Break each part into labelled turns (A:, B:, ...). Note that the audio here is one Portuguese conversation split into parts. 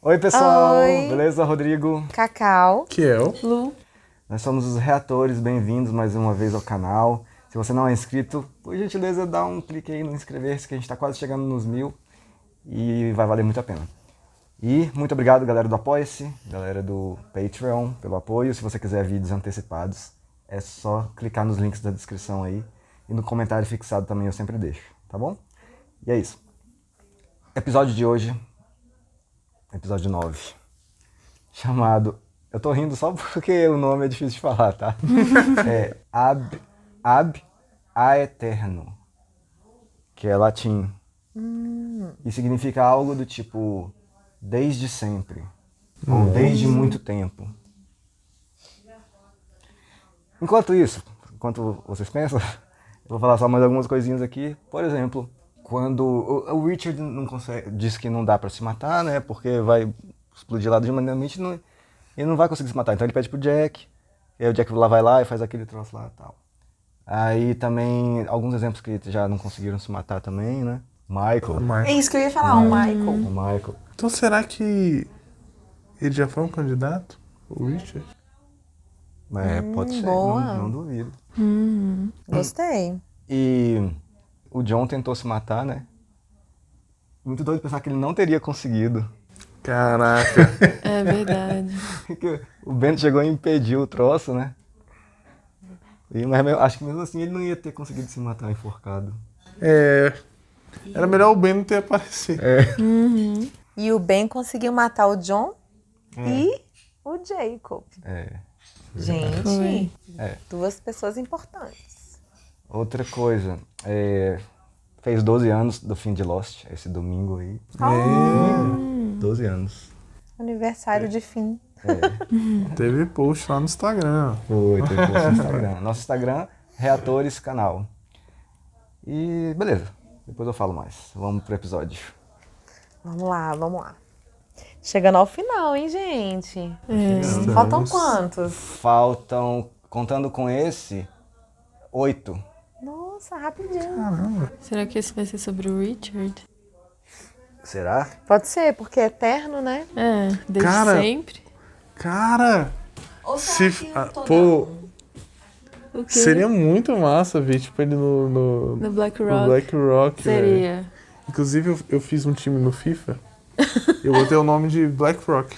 A: Oi, pessoal!
B: Oi.
A: Beleza, Rodrigo?
B: Cacau.
C: Kiel.
B: Lu.
A: Nós somos os reatores, bem-vindos mais uma vez ao canal. Se você não é inscrito, por gentileza, dá um clique aí no inscrever-se, que a gente está quase chegando nos 1000 e vai valer muito a pena. E muito obrigado, galera do Apoia-se, galera do Patreon, pelo apoio. Se você quiser vídeos antecipados, é só clicar nos links da descrição aí. E no comentário fixado também eu sempre deixo, tá bom? E é isso. Episódio de hoje, episódio 9, chamado... Eu tô rindo só porque o nome é difícil de falar, tá? É Ab Aeterno, que é latim. E significa algo do tipo desde sempre, ou desde muito tempo. Enquanto isso, enquanto vocês pensam, eu vou falar só mais algumas coisinhas aqui. Por exemplo, quando o Richard não consegue, diz que não dá pra se matar, né? Porque vai explodir lá de maneira ele não vai conseguir se matar. Então ele pede pro Jack, e aí o Jack vai lá e faz aquele troço lá e tal. Aí também, alguns exemplos que já não conseguiram se matar também, né? Michael.
B: É isso que eu ia falar, o Michael.
A: O Michael.
C: Então será que ele já foi um candidato? O Richard?
A: É, pode ser,
B: boa.
A: não duvido.
B: Gostei.
A: E o John tentou se matar, né? Muito doido pensar que ele não teria conseguido.
C: Caraca.
D: É verdade.
A: Que o Ben chegou e impediu o troço, né? Mas acho que mesmo assim ele não ia ter conseguido se matar enforcado.
C: Era melhor o Ben não ter aparecido.
B: E o Ben conseguiu matar o John e o Jacob. Gente,
D: Foi.
B: duas pessoas importantes.
A: Outra coisa, fez 12 anos do fim de Lost, esse domingo aí. 12 anos.
B: Aniversário de fim.
C: Teve post lá no Instagram.
A: Foi, teve post no Instagram. Nosso Instagram, Reatores Canal. E beleza, depois eu falo mais. Vamos pro episódio.
B: Vamos lá. Chegando ao final, hein, gente?
C: Estamos.
B: Faltam quantos?
A: Faltam, contando com esse, 8.
B: Nossa, rapidinho.
C: Caramba.
D: Será que esse vai ser sobre o Richard?
A: Será?
B: Pode ser, porque é eterno, né?
D: É, desde
C: Cara.
D: sempre.
C: Cara.
B: Ou
C: Pô,
D: O quê?
C: seria muito massa ver tipo ele no
D: No Black
C: no
D: Rock.
C: Black Rock. velho.
D: Seria.
C: Inclusive eu fiz um time no FIFA. Eu botei o nome de Black Rock.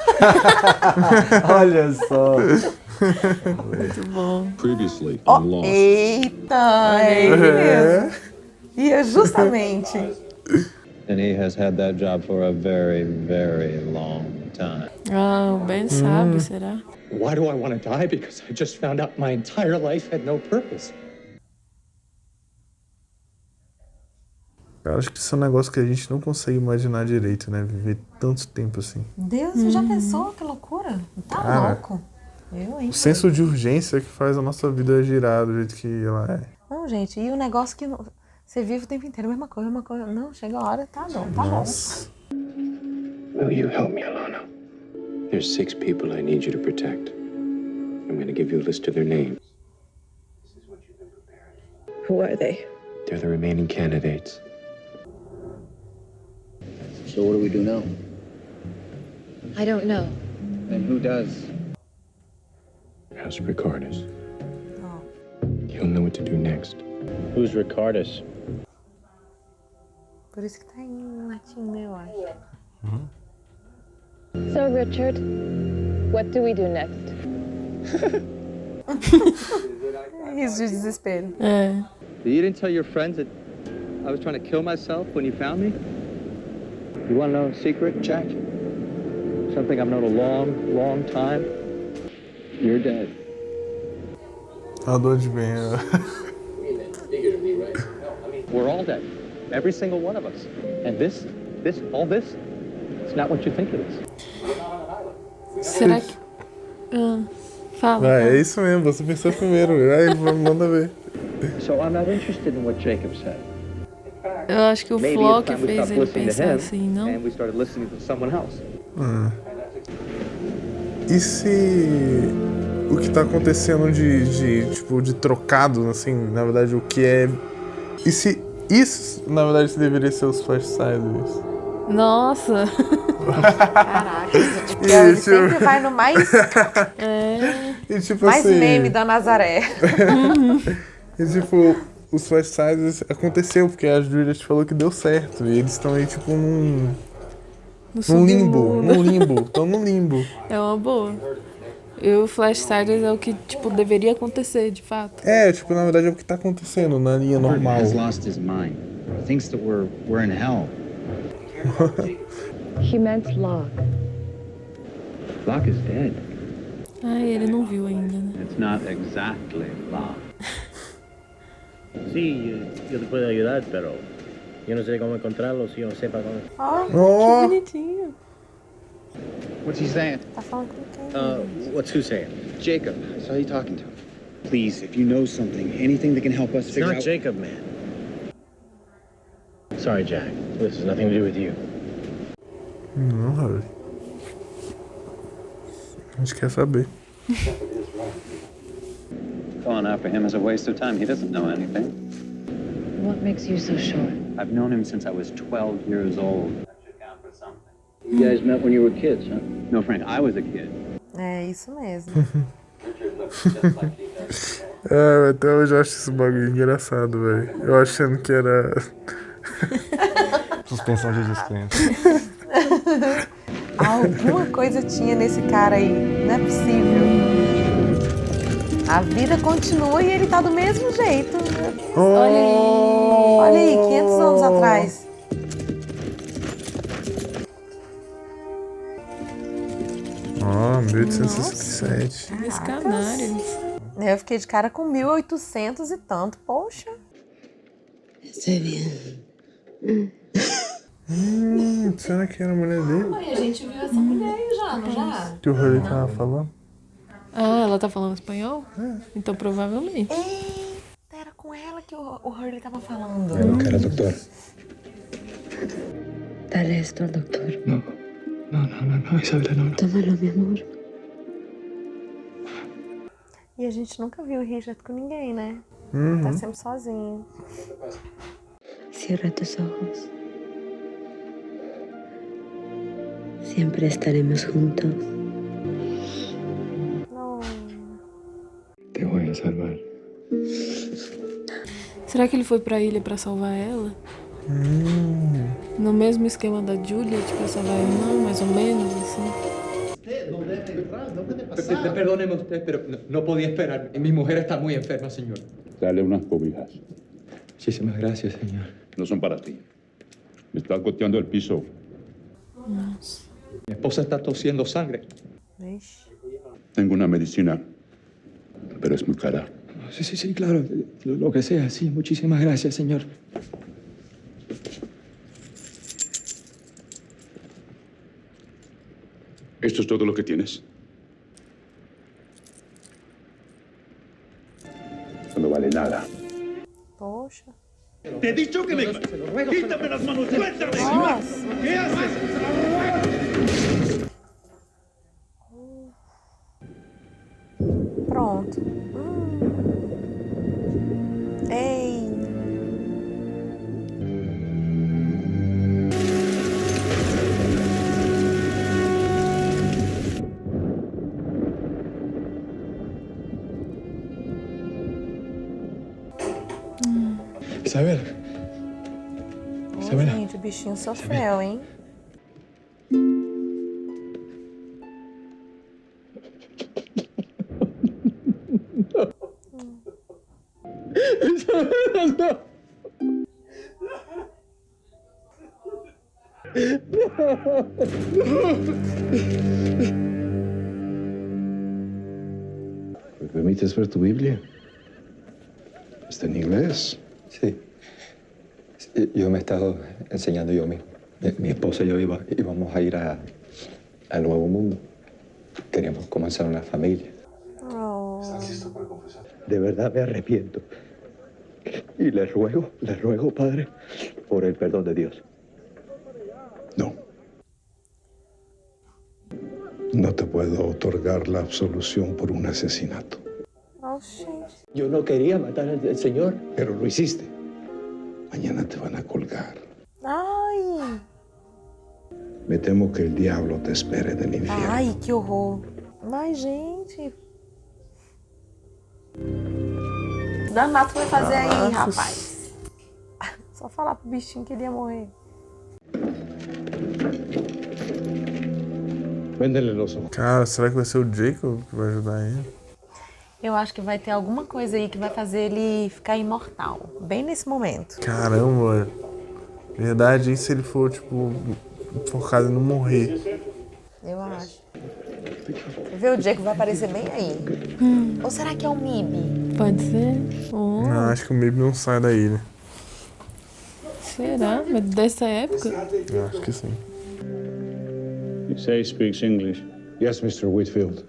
A: Olha só.
D: Muito bom.
E: Previously on Lost.
B: Eita, é ele mesmo. E é justamente.
F: And he has had that job for a very, very long time.
D: Ah, o Ben sabe, será?
E: Why do I want to die? Because I just found out my entire life had no purpose.
C: Eu acho que isso é um negócio que a gente não consegue imaginar direito, né? Viver tanto tempo assim.
B: Deus, você já pensou? Que loucura. Tá
C: Cara.
B: louco. Eu, hein?
C: O senso de urgência que faz a nossa vida girar do jeito que ela é.
B: Não, gente, e o negócio que você vive o tempo inteiro, mesma coisa. Não, chega a hora, tá bom, tá
C: Nossa.
E: Will you help me, Alana? There's 6 people I need you to protect. I'm going to give you a list of their names.
G: Who are they?
E: They're the remaining candidates.
H: So what do we do now?
G: I don't know.
H: And who does?
E: House Ricardus.
B: bom.
E: You'll know what to do next.
H: Who's Ricardus?
B: Por isso que tá em latim, né, eu acho.
G: So, Richard, what do we do next?
B: Riso de desespero.
D: É.
H: You didn't tell your friends that I was trying to kill myself when you found me? You want to know a secret, Jack? Something I've known a long, long time? You're dead.
C: A dor de bem.
H: We're all dead. Every single one of us. And all this, it's not what you think it is.
D: Será que... Fala.
C: Vai, é isso mesmo, você pensou primeiro. Aí, manda ver.
H: So I'm not interested in what Jacob said.
D: Eu acho que o
H: Maybe
D: Flock
H: it's time we
D: fez
H: stopped
D: ele
H: listening to
D: pensar
H: him
D: assim, não?
H: and we started listening to someone else.
C: E se o que tá acontecendo de trocado, assim, na verdade, o que é... E se isso, na verdade, deveria ser os Flash Sideways?
D: Nossa!
B: Caraca, ele sempre vai no mais,
C: E tipo
B: mais
C: assim...
B: meme da Nazaré.
C: E tipo, os Flash Sizes aconteceu, porque a Juliet falou que deu certo. E eles estão aí, tipo, num limbo. Estão no limbo.
D: É uma boa. E o Flash Siders é o que, tipo, deveria acontecer, de fato.
C: É, tipo, na verdade é o que tá acontecendo na linha normal.
I: Has lost his mind. Thinks that we're in hell.
G: He meant Locke.
E: Locke is dead.
D: Ai, ele não viu ainda, né?
E: It's not exactly Locke.
J: Sí, yo te puedo ayudar, pero yo no sé cómo encontrarlo si yo no sepa cómo.
C: Oh,
D: Que bonitinho.
H: What's he saying?
B: Tá falando com quem?
J: What's who saying?
I: Jacob, I saw you talking to him. Please, if you know something, anything that can help us
J: It's
I: figure
J: not
I: out...
J: Jacob, man. Sorry, Jack. This has nothing to do with you.
C: não, Harry. A gente quer saber.
F: Going after him is a waste of time. He doesn't know anything.
G: What makes you so sure?
F: I've known him since I was 12 years old. That should count for something.
J: You guys met when you were kids, huh?
F: No, Frank, I was a kid.
B: É isso mesmo.
C: É, até hoje eu acho esse bagulho engraçado, velho. Eu achando que era...
A: Suspensão de descrença.
B: Alguma coisa tinha nesse cara aí. Não é possível. A vida continua e ele tá do mesmo jeito. Olha aí, 500 anos atrás.
C: Ó, 1867.
D: Os canários.
B: Eu fiquei de cara com 1800 e tanto. Poxa.
C: Será que era a mulher dele?
B: A gente viu essa mulher aí já, não já?
C: Que o Harry tava falando?
D: Ah, ela tá falando espanhol? Então provavelmente.
B: Eita, era com ela que o Hurley tava falando.
E: Eu não quero, doutor.
G: Dale esto al doctor.
E: No, Isabela, no.
G: Tómalo, mi amor.
B: E a gente nunca viu o Richard com ninguém, né? Tá sempre sozinho.
G: Cierra tus ojos. Siempre estaremos juntos.
B: Não.
E: Te voy a salvar.
D: Será que ele foi pra ilha pra salvar ela? No mesmo esquema da Juliet, pra salvar a irmã, mais ou menos, assim.
H: Perdóneme usted, pero no podía esperar. Mi mujer está muy enferma, señor.
K: Dale unas cobijas.
H: Muchísimas gracias, señor.
K: No son para ti. Me está goteando el piso.
D: Nossa.
H: Mi esposa está tosiendo sangre.
B: Vixe.
K: Tengo una medicina, pero es muy cara.
H: Sí, claro. Lo que sea, sí. Muchísimas gracias, señor.
K: ¿Esto es todo lo que tienes? Eso no vale nada.
B: Poxa.
K: ¡Te he dicho que me... ¡Quítame las manos! ¡Suéltame!
B: Nossa.
K: ¿Qué haces?
B: Pronto. Ei.
H: Isabela.
B: Ô, gente, o bichinho sofreu, hein?
E: ¿Me permites ver tu Biblia? ¿Está en inglés?
L: Sí. Yo me he estado enseñando yo mismo. Mi esposa y yo íbamos a ir al Nuevo Mundo. Queríamos comenzar una familia.
E: ¿Estás listo para confesar?
L: De verdad me arrepiento. Y le ruego, Padre, por el perdón de Dios.
E: No. No te puedo otorgar la absolución por un asesinato.
B: Oh, gente.
L: Yo no quería matar al Señor.
E: Pero lo hiciste. Mañana te van a colgar.
B: Ai.
K: Me temo que el diablo te espere del infierno.
B: Ai, que horror. Mas, gente... Danado vai fazer aí, rapaz. Só falar pro bichinho que ele ia morrer.
C: Cara, será que vai ser o Jacob que vai ajudar ele?
B: Eu acho que vai ter alguma coisa aí que vai fazer ele ficar imortal. Bem nesse momento.
C: Caramba, verdade, e se ele for, tipo, focado em não morrer?
B: Eu acho. Vê, o Jacob vai aparecer bem aí. Ou será que é o Mib?
D: Pode ser. Oh.
C: Não, acho que o Mib não sai daí, né?
D: Será? Mas dessa época?
C: Eu acho que sim.
F: You say he speaks English.
K: Yes, Mr. Whitfield.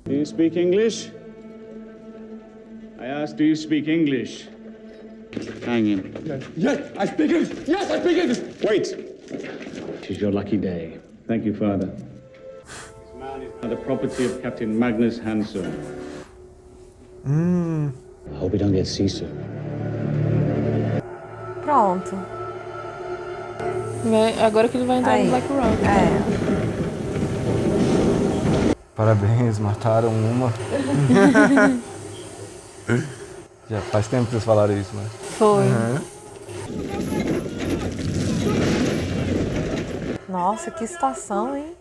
F: Do you speak English? I asked, do you speak English? Hang him.
K: Yes, I speak English. Yes, I speak English. Wait.
F: It is your lucky day. Thank you, Father. This man is now the property of Captain Magnus Hansson.
J: I hope he don't get seasick.
B: Pronto.
D: Agora que ele vai entrar
B: Aí.
D: no Black Rock.
A: Parabéns, mataram uma. Já faz tempo que vocês falaram isso, né?
D: Foi.
B: Nossa, que situação, hein?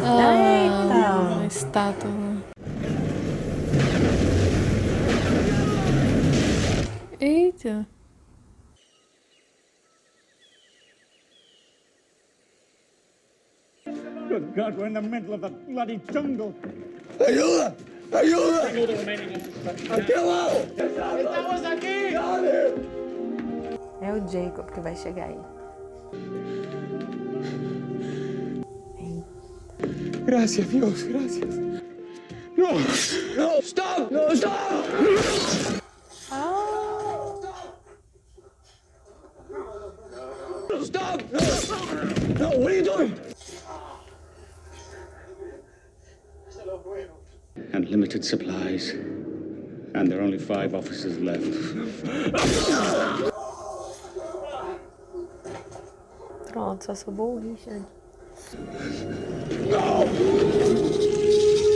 D: Ah, a estátua. Eita.
F: Good God, we're in the middle of a bloody jungle.
K: Ayuda! Ayuda!
B: É o Jacob que vai chegar aí.
K: Gracias, Dios, gracias. No! No! Stop! No, stop! Stop! No! No, what are you doing?
F: And limited supplies. And there are only 5 officers left.
B: Pronto, só sobrou o Richard.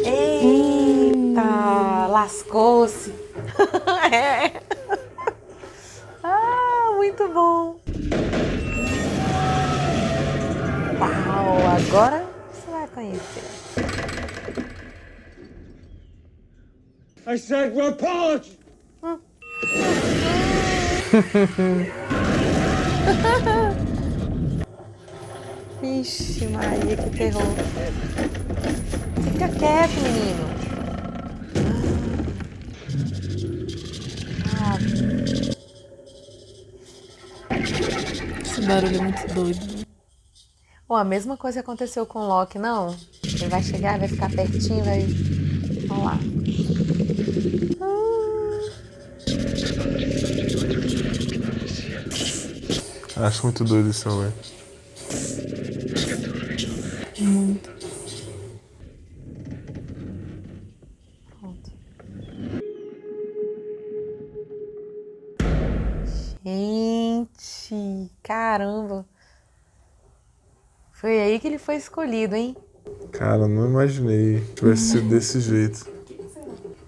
B: Eita, lascou-se. É. Ah, muito bom. Uau, agora você vai conhecer.
F: I said report!
B: Vixe, Maria, que terror. Fica quieto, menino.
D: Esse barulho é muito doido.
B: Bom, a mesma coisa aconteceu com o Loki, não? Ele vai chegar, vai ficar pertinho, vai... Vamos lá.
C: Acho muito doido isso, velho.
D: Muito.
B: Pronto. Gente, caramba. Foi aí que ele foi escolhido, hein?
C: Cara, não imaginei que tivesse sido desse jeito.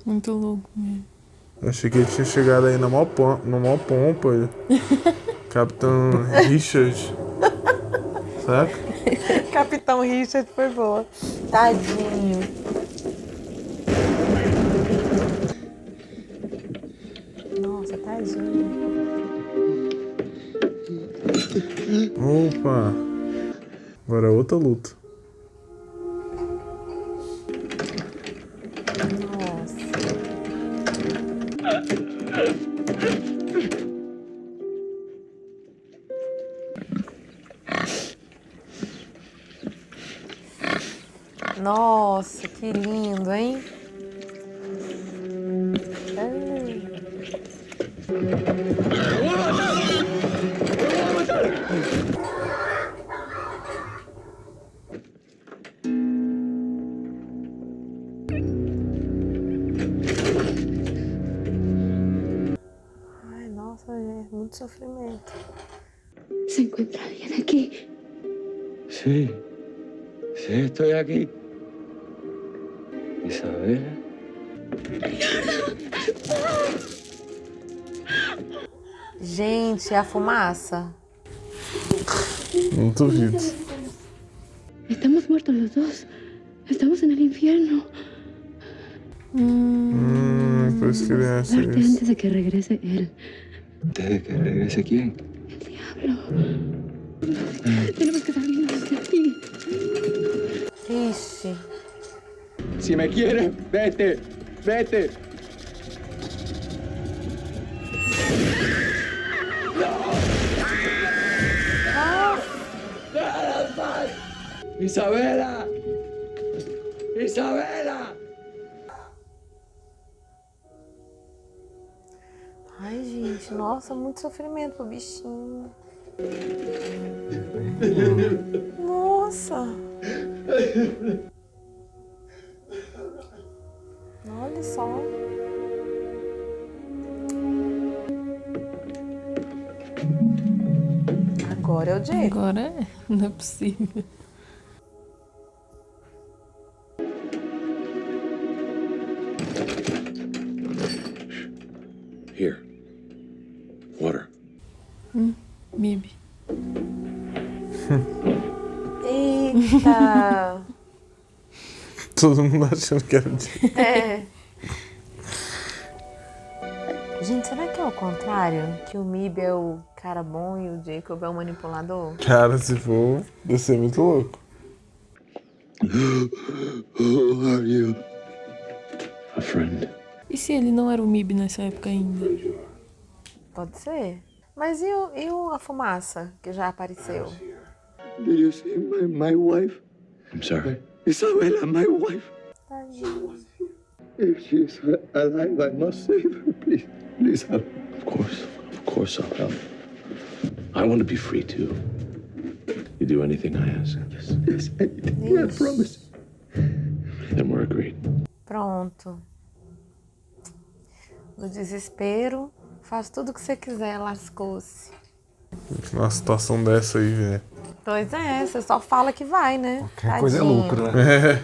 D: Muito louco mesmo.
C: Eu achei que ele tinha chegado aí na maior pompa. Capitão Richard. Saca?
B: Capitão Richard foi boa. Tadinho. Nossa, tadinho.
C: Opa! Agora é outra luta.
B: Nossa. Nossa, que lindo, hein? muito sofrimento.
G: ¿Se encuentra alguien aquí?
L: Sí. Sí, estoy aquí. Isabela.
B: Gente, é a fumaça.
C: Não duvido.
G: Estamos muertos los dos. Estamos en el infierno.
C: Por isso que ele acha
G: Muerte
C: isso.
G: antes de que regrese él.
L: ¿Antes de que regrese quién?
G: Diablo. Tenemos que salirnos de aquí.
B: Ixi.
L: Si me quieres, vete. Vete. Isabela! Isabela!
B: Ai, gente, nossa, muito sofrimento pro bichinho. Nossa. Olha só. Agora é o Jacob.
D: Agora é. Não é possível.
E: Here. Water.
D: Mib.
B: Eita.
C: Todo mundo achando que era de...
B: É. Gente, será que é o contrário? Que o Mib é o cara bom e o Jacob é o manipulador?
C: Cara, se for, ia ser muito louco.
E: Who are you? A friend.
D: E se ele não era o Mib nessa época ainda?
B: Pode ser. Mas e a fumaça que já apareceu?
L: Did you see my wife?
E: I'm sorry.
L: Isabela, my wife.
B: Tadinho.
L: If she's alive, I must save her. Please, please help.
E: Of course I'll help. I want to be free too. You do anything I ask.
L: Yes, anything. I promise.
E: Then we're agreed.
B: Pronto. No desespero, faz tudo o que você quiser, lascou-se.
C: Uma situação dessa aí, velho.
B: Pois é, você só fala que vai, né?
A: Qualquer coisa é
B: Tadinho.
A: lucro, né?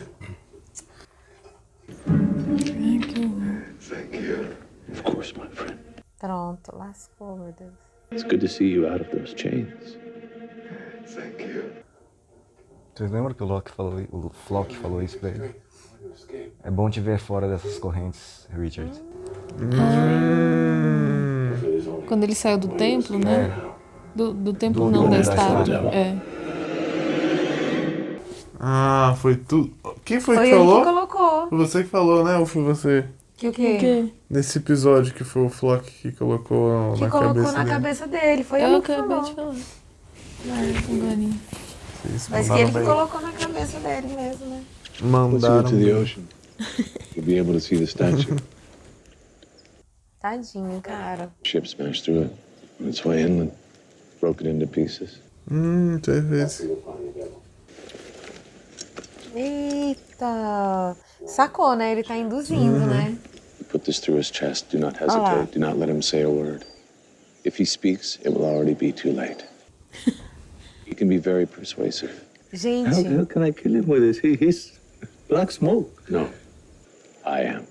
E: Thank you. Of course, my friend.
B: Pronto, lascou, meu Deus.
E: It's good to see you out of those chains.
L: Thank you.
A: Vocês lembram que o Flock falou isso pra ele? É bom te ver fora dessas correntes, Richard.
D: Quando ele saiu do templo, né? Do templo não, da estátua. É.
C: Ah, foi tudo. Quem foi que
B: Foi ele
C: falou?
B: que colocou.
C: Foi você que falou, né? Ou foi você?
B: Que o quê?
D: O quê?
C: Nesse episódio que foi o Flock que colocou
B: Que
C: na
B: colocou
C: cabeça
B: na
C: dele.
B: cabeça dele. Foi
D: Eu
B: ele que
D: acabei
B: falou.
D: de falar. Agora.
C: Vocês
B: Mas que
C: mandaram
B: ele que
C: bem.
B: colocou na cabeça dele mesmo, né?
E: Let's go
C: Mandaram
E: to the
C: bem.
E: ocean. You'll be able to see the statue.
B: Tadinho, cara.
E: Ship smashed through it. On its way inland. Broke it into pieces.
C: Teve esse.
B: Eita. Sacou, né? Ele tá induzindo, né?
E: You put this through his chest. Do not
B: Olha lá.
E: hesitate. Do not let him say a word. If he speaks, it will already be too late. He can be very persuasive.
B: Gente,
L: How can I kill him with this? He's black smoke.
E: No, I am.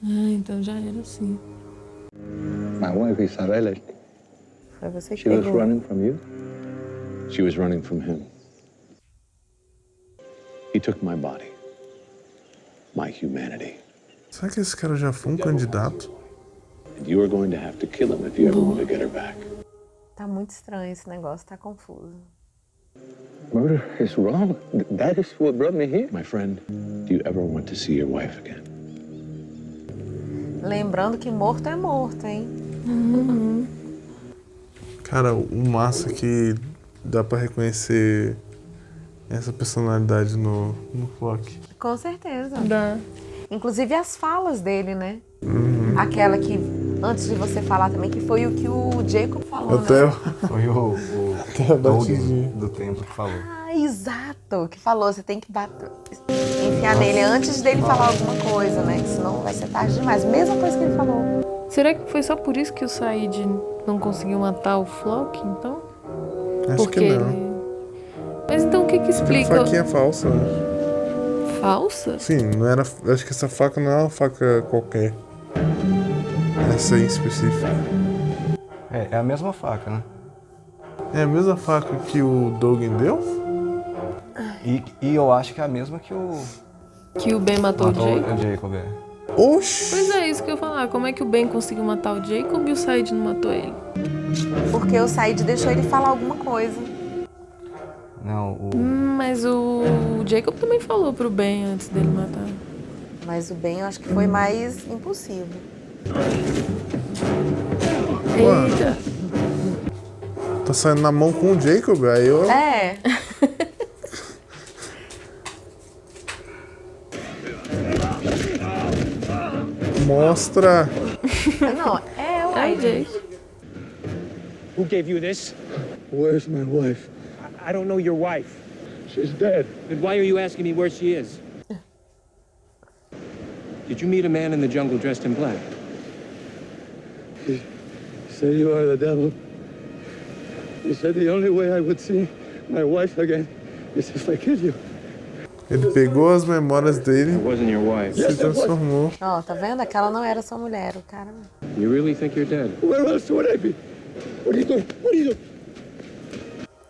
D: Ah, então já era assim.
L: My wife, Isabela,
B: foi você que
L: she was
B: pegou.
L: running from you.
E: She was running from him. He took my body, my humanity,
C: Será que esse cara já foi um candidato?
E: and you are going to have to kill him if you ever want to get her back.
B: Tá muito estranho esse negócio, tá confuso.
L: Murder is wrong. That is what brought me here.
E: My friend, do you ever want to see your wife again?
B: Lembrando que morto é morto, hein?
C: Cara, o massa que dá pra reconhecer essa personalidade no Flock.
B: Com certeza.
D: Dá.
B: Inclusive as falas dele, né? Aquela que, antes de você falar também, que foi o que o Jacob falou,
C: Até
B: né?
A: Foi o
C: Até a
A: Dogen
C: batidinha.
A: do templo que falou.
B: Ah, exato! Que falou, você tem que enfiar nele antes dele falar alguma coisa, né? Que senão vai ser tarde demais. Mesma coisa que ele falou.
D: Será que foi só por isso que o Said não conseguiu matar o Flock, então?
C: Acho que não.
D: Mas então o que explica?
C: Aquela faquinha falsa, né?
D: Falsa?
C: Sim, não era. Acho que essa faca não é uma faca qualquer. Essa aí em específico.
A: É a mesma faca, né?
C: É a mesma faca que o Dogen deu?
A: E eu acho que é a mesma que o...
D: Que o Ben matou o Jacob?
A: O Jacob, é.
C: Oxi!
D: Pois é, isso que eu ia falar. Como é que o Ben conseguiu matar o Jacob e o Said não matou ele?
B: Porque o Said deixou ele falar alguma coisa.
A: Não,
D: Mas o Jacob também falou pro Ben antes dele matar.
B: Mas o Ben eu acho que foi mais impulsivo.
D: Eita!
C: Tá saindo na mão com o Jacob, aí eu...
B: É.
C: Mostra.
B: Não, é o
D: AJ.
M: Who gave you this?
I: Where's my wife?
M: I don't know your wife.
I: She's dead.
M: Then why are you asking me where she is? Did you meet a man in the jungle dressed in black?
I: He said you are the devil. He said the only way I would see my wife again is if I kill you.
C: Ele pegou as memórias dele
M: e
C: se transformou.
B: Ó, tá vendo? Aquela não era sua mulher, o cara.
M: You really think you're dead?
I: Where else would I be? What are you doing? What are you doing?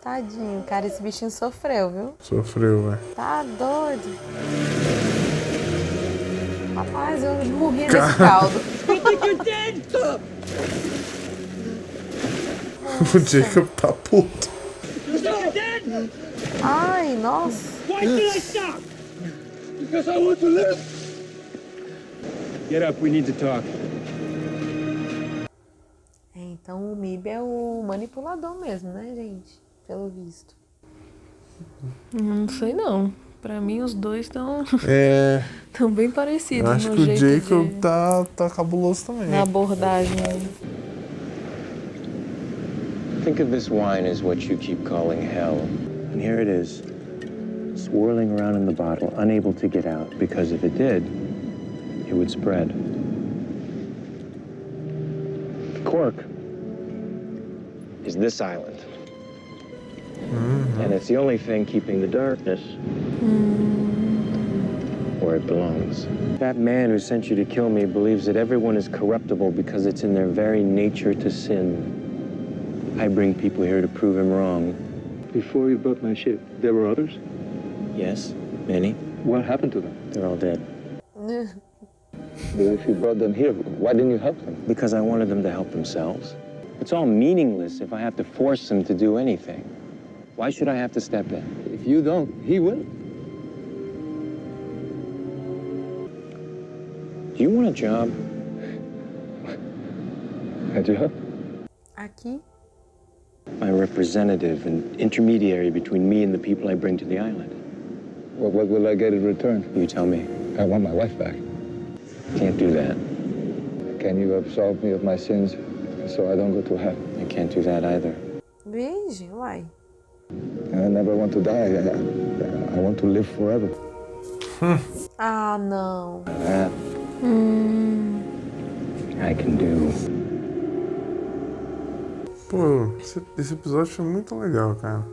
B: Tadinho, cara, esse bichinho sofreu, viu?
C: Sofreu, velho.
B: Tá doido. Rapaz, eu morri nesse caldo.
M: You think you're dead?
C: O Jacob tá puto.
M: You think you're dead?
B: Ai, nossa.
M: Why did I stop?
I: Because I want to live.
M: Get up, we need to talk.
B: Então o Mib é o manipulador mesmo, né, gente? Pelo visto.
D: Não sei não. Pra mim os dois estão tão bem parecidos.
C: Eu acho
D: no
C: que o
D: jeito
C: Jacob tá cabuloso também.
D: na abordagem.
E: Think of this wine as what you keep calling hell. And here it is, swirling around in the bottle, unable to get out, because if it did, it would spread. The cork is this island. And it's the only thing keeping the darkness where it belongs. That man who sent you to kill me believes that everyone is corruptible because it's in their very nature to sin. I bring people here to prove him wrong.
I: Before you brought my ship, there were others?
E: Yes, many.
I: What happened to them?
E: They're all dead.
L: But if you brought them here, why didn't you help them?
E: Because I wanted them to help themselves. It's all meaningless if I have to force them to do anything. Why should I have to step in?
L: If you don't, he will.
E: Do you want a job?
L: A job?
B: Aqui.
E: My representative and intermediary between me and the people I bring to the island.
L: What will I get in return?
E: You tell me.
L: I want my wife back.
E: Can't do that.
L: Can you absolve me of my sins so I don't go to hell?
E: I can't do that either.
B: Vixe, uai.
L: I never want to die. I want to live forever.
B: Ah, não.
E: That I can do.
C: Pô, esse episódio foi muito legal, cara.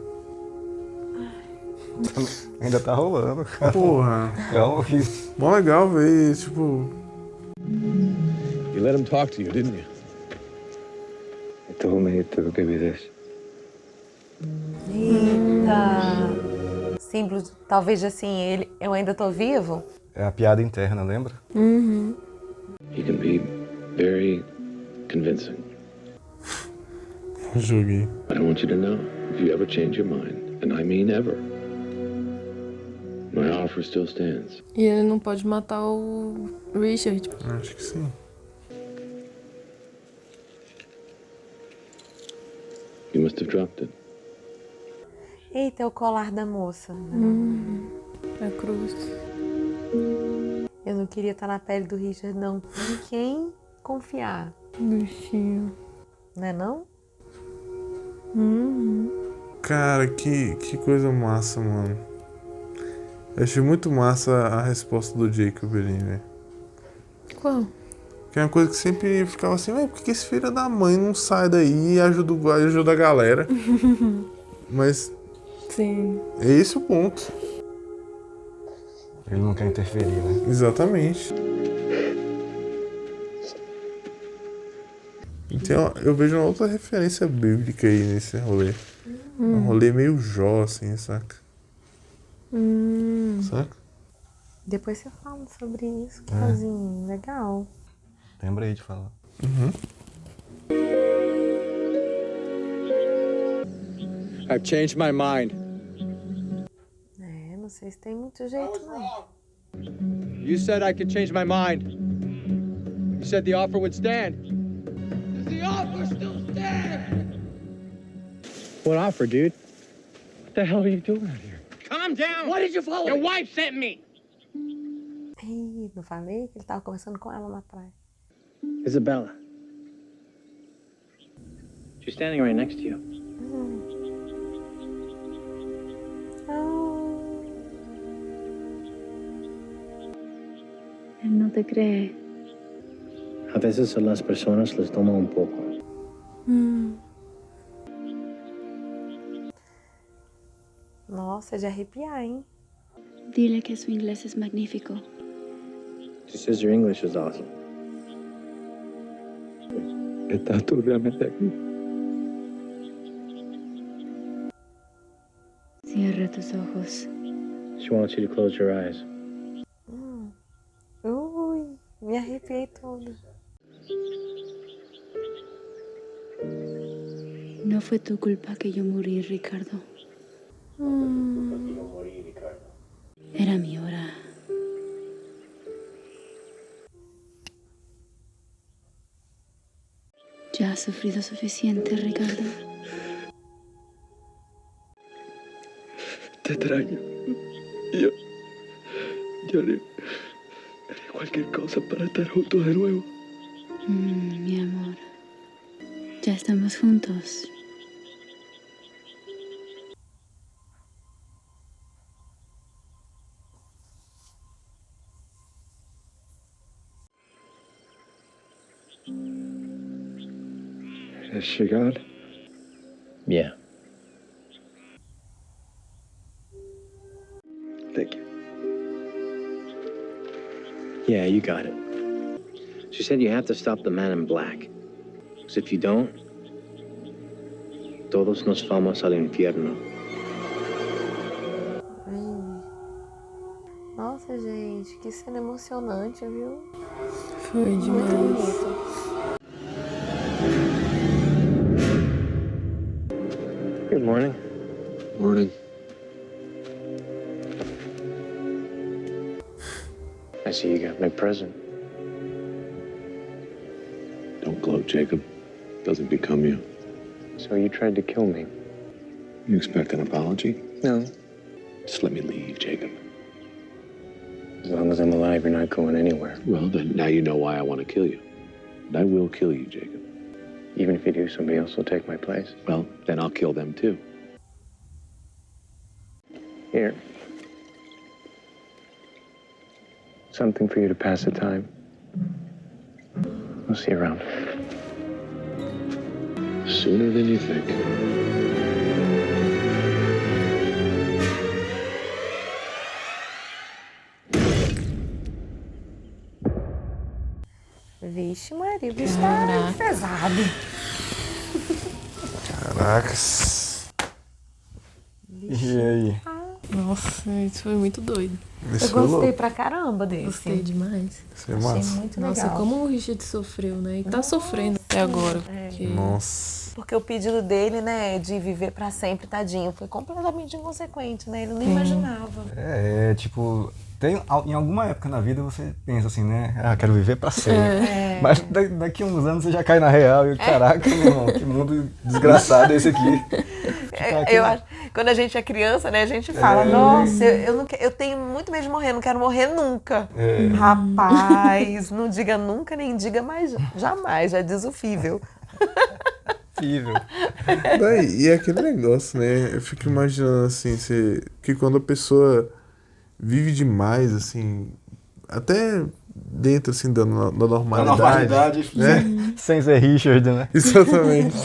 A: Ainda tá rolando, cara.
C: Porra. Mó legal ver, tipo...
I: You let him talk to you, didn't you?
L: He told me to give you this.
B: Eita. Símbolo, talvez assim, eu ainda tô vivo?
A: É a piada interna, lembra?
B: Uhum.
E: He can be very convincing.
C: Joguei.
E: But I want you to know, if you ever change your mind, and I mean ever, my offer still stands.
D: E ele não pode matar o Richard.
C: Acho que sim.
E: You must have dropped it.
B: Eita, é o colar da moça.
D: A cruz.
B: Eu não queria estar na pele do Richard, não. Em quem confiar?
D: Bichinho.
B: Não é não?
C: Cara, que coisa massa, mano. Eu achei muito massa a resposta do Jacob ali, velho.
D: Qual?
C: Que é uma coisa que sempre ficava assim, por que esse filho da mãe não sai daí e ajuda a galera? Mas...
D: Sim.
C: É esse o ponto.
A: Ele não quer interferir, né?
C: Exatamente. Então eu vejo uma outra referência bíblica aí nesse rolê. Um rolê meio Jó, assim, saca? Saca?
B: Depois você fala sobre isso, Casinho. Legal.
A: Lembrei de falar.
H: I've changed my mind.
B: Não sei se tem muito jeito, não.
H: You said I could change my mind. You said the offer would stand. Does the offer still stand?
E: What offer, dude? What the hell are you doing out here?
M: Calm down. Why did you follow me? Your wife sent me.
B: Ih, não falei que ele tava conversando com ela na praia.
E: Isabella. She's standing right next to you.
G: Él no te cree.
E: A veces a las personas les toma un poco.
B: Nossa, é de arrepiar, hein?
G: Dile que su inglés es magnífico.
E: She says your English is awesome.
L: ¿Estás tú realmente aquí?
G: Cierra tus ojos.
E: She wants you to close your eyes.
B: Ui, me arrepiei toda.
G: No fue tu culpa que yo morí, Ricardo. Era mi hora. Ya has sufrido suficiente, Ricardo.
L: Te extraño. Yo haré cualquier cosa para estar juntos de nuevo.
G: Mi amor. Ya estamos juntos.
L: Has she gone?
E: Yeah.
L: Thank you.
E: Yeah, you got it. She said you have to stop the man in black. Because if you don't, todos nos vamos al infierno.
B: Nossa, gente, que cena emocionante, viu?
D: Foi demais.
B: Muito bonito.
E: Good morning.
L: Morning.
E: I see you got my present.
K: Don't gloat, Jacob. Doesn't become you.
E: So you tried to kill me?
K: You expect an apology?
E: No.
K: Just let me leave, Jacob.
E: As long as I'm alive, you're not going anywhere.
K: Well, then now you know why I want to kill you. And I will kill you, Jacob.
E: Even if you do, somebody else will take my place.
K: Well, then I'll kill them too.
E: Here. Something for you to pass the time. I'll see you around.
K: Sooner than you think.
B: Vixe, Maria, o bicho tá pesado.
C: Caracas.
A: E aí?
D: Nossa, isso foi muito doido.
B: Eu gostei pra caramba desse.
D: Gostei demais.
C: Isso é
B: Achei
C: massa.
B: muito legal.
D: Nossa, como o Richard sofreu, né? E tá sofrendo até agora. Porque...
C: Nossa.
B: Porque o pedido dele, né, de viver pra sempre, tadinho, foi completamente inconsequente, né? Ele nem imaginava.
A: Tipo, em alguma época na vida você pensa assim, né? Ah, quero viver pra sempre. Mas daqui a uns anos você já cai na real e caraca, meu irmão, que mundo desgraçado é esse aqui.
B: Eu acho, quando a gente é criança, né, a gente fala, nossa, eu tenho muito medo de morrer, não quero morrer nunca. Rapaz, não diga nunca, nem diga mais jamais, já diz o Fível.
C: E é aquele negócio, né? Eu fico imaginando assim, que quando a pessoa vive demais, assim, até dentro, assim, da normalidade. Né?
A: Sem ser Richard, né?
C: Exatamente.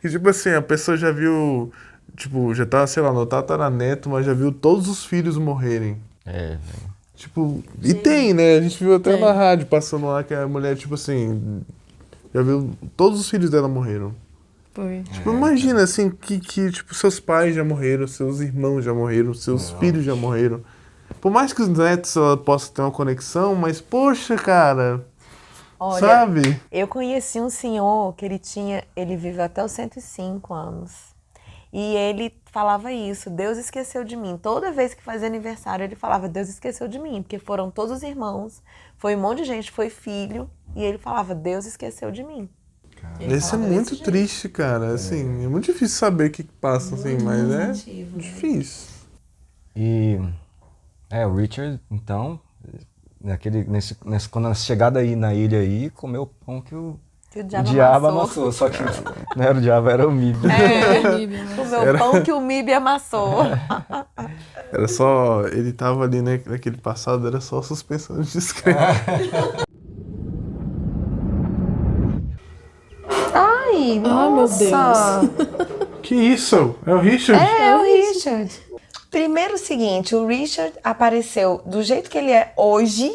C: E tipo assim, a pessoa já viu, tipo, já tá, sei lá, no tataraneto, mas já viu todos os filhos morrerem.
A: Velho.
C: Tipo, e tem, né? A gente viu até na rádio passando lá que a mulher, tipo assim, já viu todos os filhos dela morreram.
D: Foi.
C: Tipo, imagina, assim, que tipo, seus pais já morreram, seus irmãos já morreram, seus filhos já morreram. Por mais que os netos ela possa ter uma conexão, mas, poxa, cara,
B: Olha,
C: sabe?
B: Eu conheci um senhor que ele viveu até os 105 anos. E ele falava isso, Deus esqueceu de mim. Toda vez que fazia aniversário, ele falava, Deus esqueceu de mim. Porque foram todos os irmãos, foi um monte de gente, foi filho. E ele falava, Deus esqueceu de mim.
C: Isso é muito triste, cara. Assim, é muito difícil saber o que passa, assim, mas é difícil.
A: E o Richard, então, quando a chegada aí na ilha aí, comeu o pão que o diabo amassou. Só que não era o diabo, era o Mib.
B: Comeu o pão que o Mib amassou.
C: Era só, ele tava ali, né, naquele passado, era só suspensão de descrença.
B: Ai, nossa.
D: Meu Deus.
C: Que isso? É o Richard?
B: É o Richard. Primeiro o seguinte, o Richard apareceu do jeito que ele é hoje,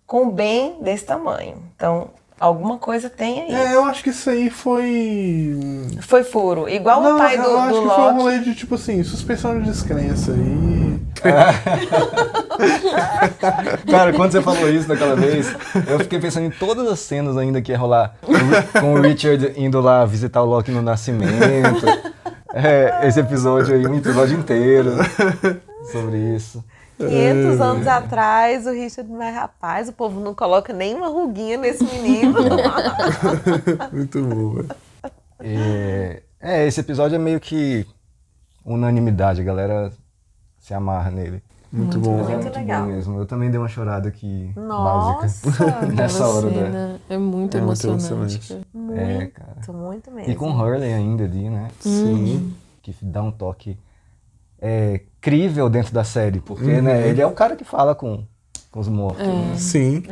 B: com o Ben desse tamanho. Então, alguma coisa tem aí.
C: Eu acho que isso aí foi...
B: Foi furo. Igual o pai do
C: eu acho que
B: Loki.
C: foi um rolê de, tipo assim, suspensão de descrença aí.
A: Cara, quando você falou isso daquela vez, eu fiquei pensando em todas as cenas ainda que ia rolar com o Richard indo lá visitar o Loki no nascimento. Esse episódio aí, um episódio inteiro sobre isso.
B: 500 anos atrás, o Richard, mas rapaz, o povo não coloca nem uma ruguinha nesse menino.
C: Muito bom, velho.
A: Esse episódio é meio que unanimidade, a galera se amarra nele.
C: Muito bom.
B: Muito legal.
A: Bom mesmo. Eu também dei uma chorada aqui,
B: Nossa,
A: básica, nessa hora.
D: É muito emocionante.
A: Cara.
B: Muito mesmo.
A: E com Hurley ainda ali, né?
C: Sim.
A: Que dá um toque crível dentro da série, porque né, ele é o cara que fala com os mortos. Né?
C: Sim.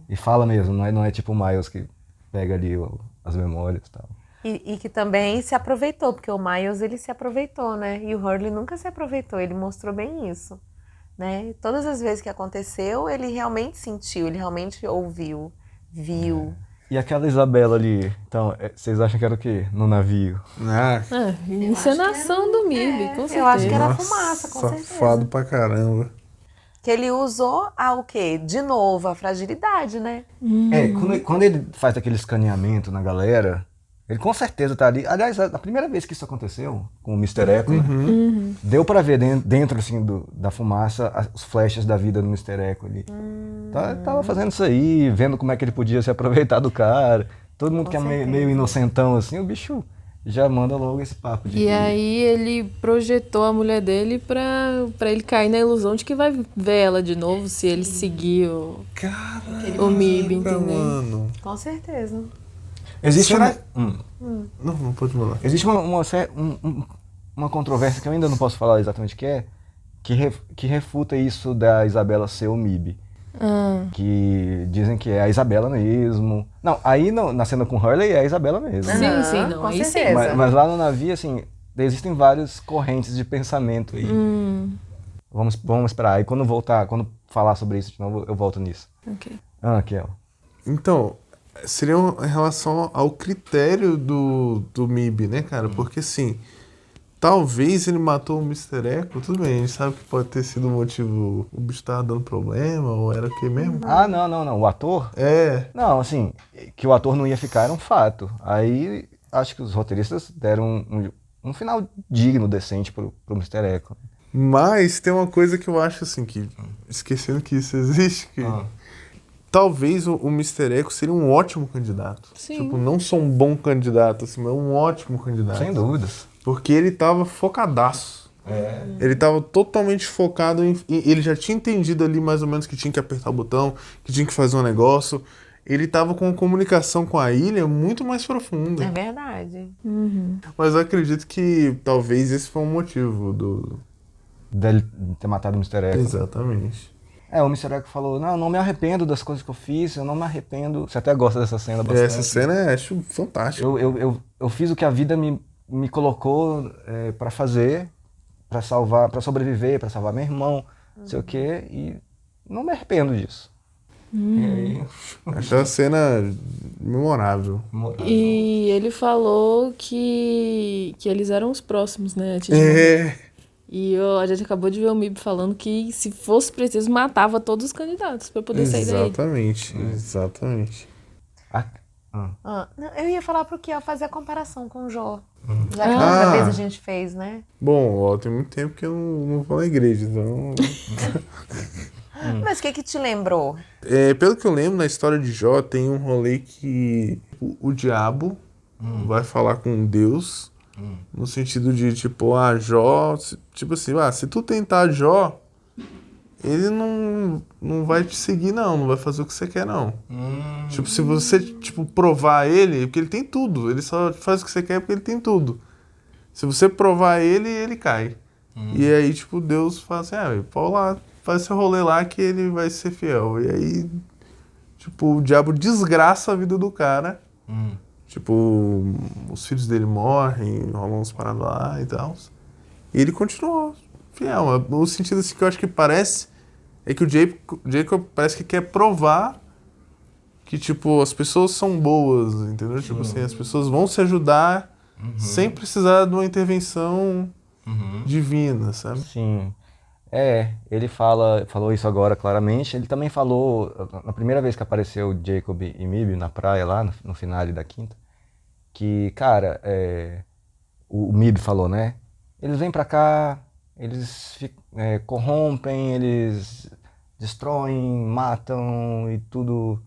A: E fala mesmo, não é tipo o Miles que pega ali as memórias e tal.
B: E que também se aproveitou, porque o Miles, ele se aproveitou, né? E o Hurley nunca se aproveitou, ele mostrou bem isso, né? Todas as vezes que aconteceu, ele realmente sentiu, ele realmente ouviu, viu.
A: E aquela Isabela ali, então, vocês acham que era o quê? No navio?
D: Encenação do Mib, com certeza.
B: Eu acho que era fumaça, com certeza.
C: Safado pra caramba.
B: Que ele usou o quê? De novo, a fragilidade, né?
A: Quando ele faz aquele escaneamento na galera, ele com certeza tá ali. Aliás, a primeira vez que isso aconteceu com o Mr. Echo, né, deu pra ver dentro assim, da fumaça os flashes da vida do Mr. Echo ali. Tava fazendo isso aí, vendo como é que ele podia se aproveitar do cara. Todo mundo que é meio inocentão assim, o bicho já manda logo esse papo de...
D: E aí ele projetou a mulher dele pra ele cair na ilusão de que vai ver ela de novo se ele seguir o Mib, entendeu?
C: Mano.
B: Com certeza.
A: Existe
C: Não pode falar.
A: Existe uma controvérsia que eu ainda não posso falar exatamente o que é, que refuta isso da Isabela ser o Mib. Que dizem que é a Isabela mesmo. Não, aí na cena com Hurley é a Isabela mesmo.
D: Sim, não, aí sim.
A: Mas lá no navio, assim, existem várias correntes de pensamento aí. Vamos esperar. Aí quando falar sobre isso de novo, eu volto nisso.
D: Ok.
A: Kiel.
C: Então, seria em relação ao critério do Mib, né, cara? Porque, assim, talvez ele matou o Mr. Echo, tudo bem, a gente sabe que pode ter sido o motivo, o bicho tava dando problema, ou era o que mesmo?
A: Não, o ator? Não, assim, que o ator não ia ficar era um fato. Aí, acho que os roteiristas deram um final digno, decente pro Mr. Echo.
C: Mas tem uma coisa que eu acho, assim, que, esquecendo que isso existe, que... Talvez o Mr. Echo seria um ótimo candidato.
D: Sim.
C: Tipo, não só um bom candidato, assim, mas um ótimo candidato.
A: Sem dúvidas.
C: Porque ele tava focadaço. Ele tava totalmente focado ele já tinha entendido ali mais ou menos que tinha que apertar o botão, que tinha que fazer um negócio. Ele tava com uma comunicação com a ilha muito mais profunda.
B: É verdade.
C: Mas eu acredito que talvez esse foi um motivo
A: dele ter matado o Mr. Echo.
C: Exatamente.
A: O Mr. Echo falou, não me arrependo das coisas que eu fiz, eu não me arrependo. Você até gosta dessa cena bastante.
C: Essa cena eu acho fantástica.
A: Eu fiz o que a vida me colocou pra fazer, pra salvar, pra sobreviver, pra salvar meu irmão, não sei o quê, e não me arrependo disso. E aí...
C: Acho a cena memorável.
D: E ele falou que eles eram os próximos, né? Antes de E a gente acabou de ver o MIB falando que, se fosse preciso, matava todos os candidatos pra poder sair daí.
C: Exatamente.
B: Não, eu ia falar pro Kiel fazer a comparação com o Jó. Já que outra vez a gente fez, né?
C: Bom, tem muito tempo que eu não vou na igreja, então...
B: Mas o que te lembrou?
C: Pelo que eu lembro, na história de Jó, tem um rolê que o diabo vai falar com Deus, no sentido de, tipo, Jó... Tipo assim, se tu tentar Jó, ele não vai te seguir, não vai fazer o que você quer, não. Tipo, se você, tipo, provar ele, porque ele tem tudo, ele só faz o que você quer porque ele tem tudo. Se você provar ele, ele cai. E aí, tipo, Deus fala assim, pode lá, faz seu rolê lá que ele vai ser fiel. E aí, tipo, o diabo desgraça a vida do cara. Tipo, os filhos dele morrem, rolam uns paradas lá e tal. E ele continuou fiel. No sentido assim que eu acho que parece, é que o Jacob parece que quer provar que, tipo, as pessoas são boas, entendeu? Tipo assim, as pessoas vão se ajudar sem precisar de uma intervenção divina, sabe?
A: Sim. Ele falou isso agora claramente. Ele também falou, na primeira vez que apareceu Jacob e Mib na praia lá, no finale da quinta, que, cara, o Mib falou, né? Eles vêm pra cá, eles corrompem, eles destroem, matam e tudo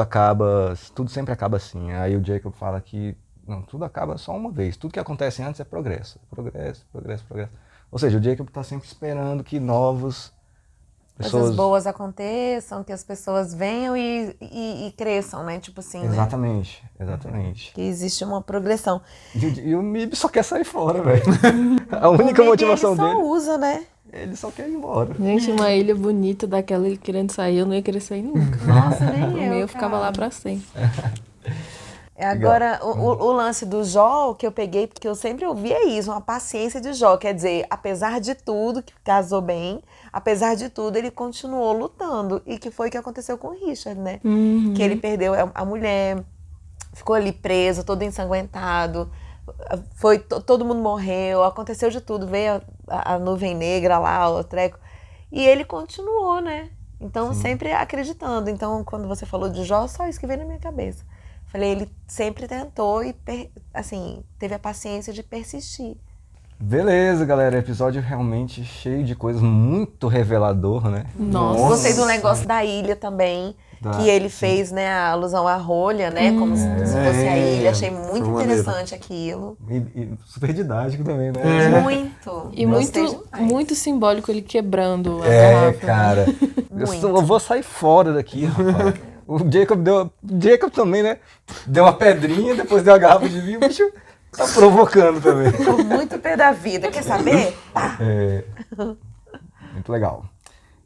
A: acaba, tudo sempre acaba assim. Aí o Jacob fala que não, tudo acaba só uma vez. Tudo que acontece antes é progresso. Progresso. Ou seja, o Jacob está sempre esperando que
B: coisas boas aconteçam, que as pessoas venham e cresçam, né? Tipo assim,
A: Exatamente.
B: Que existe uma progressão.
A: E o Mib só quer sair fora, velho. A única motivação dele...
B: Ele só usa, né?
A: Ele só quer ir embora.
D: Gente, uma ilha bonita daquela ele querendo sair, eu não ia querer sair nunca.
B: Nossa, nem eu,
D: Eu ficava lá pra sempre.
B: Agora, o lance do Jó, que eu peguei, porque eu sempre ouvi isso, uma paciência de Jó. Quer dizer, apesar de tudo, que casou bem, apesar de tudo, ele continuou lutando. E que foi o que aconteceu com o Richard, né? Que ele perdeu a mulher, ficou ali preso, todo ensanguentado, todo mundo morreu, aconteceu de tudo, veio a nuvem negra lá, o treco. E ele continuou, né? Então, sempre acreditando. Então, quando você falou de Jó, só isso que veio na minha cabeça. Falei, ele sempre tentou e, assim, teve a paciência de persistir.
A: Beleza, galera. Episódio realmente cheio de coisas, muito revelador, né?
B: Nossa. Gostei do negócio da ilha também, que ele fez, né, a alusão à rolha, né? Como se fosse a ilha. Achei muito interessante aquilo.
A: E super didático também, né?
B: Muito.
D: E muito simbólico ele quebrando a garrafa.
A: Cara. Eu vou sair fora daqui, rapaz. O Jacob também, né? Deu uma pedrinha, depois deu a garrafa de vinho, o bicho tá provocando também.
B: Muito pé da vida, quer saber?
A: Muito legal.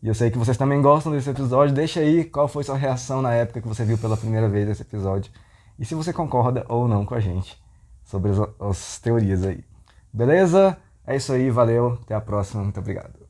A: E eu sei que vocês também gostam desse episódio. Deixa aí qual foi sua reação na época que você viu pela primeira vez esse episódio. E se você concorda ou não com a gente sobre as teorias aí. Beleza? É isso aí, valeu. Até a próxima. Muito obrigado.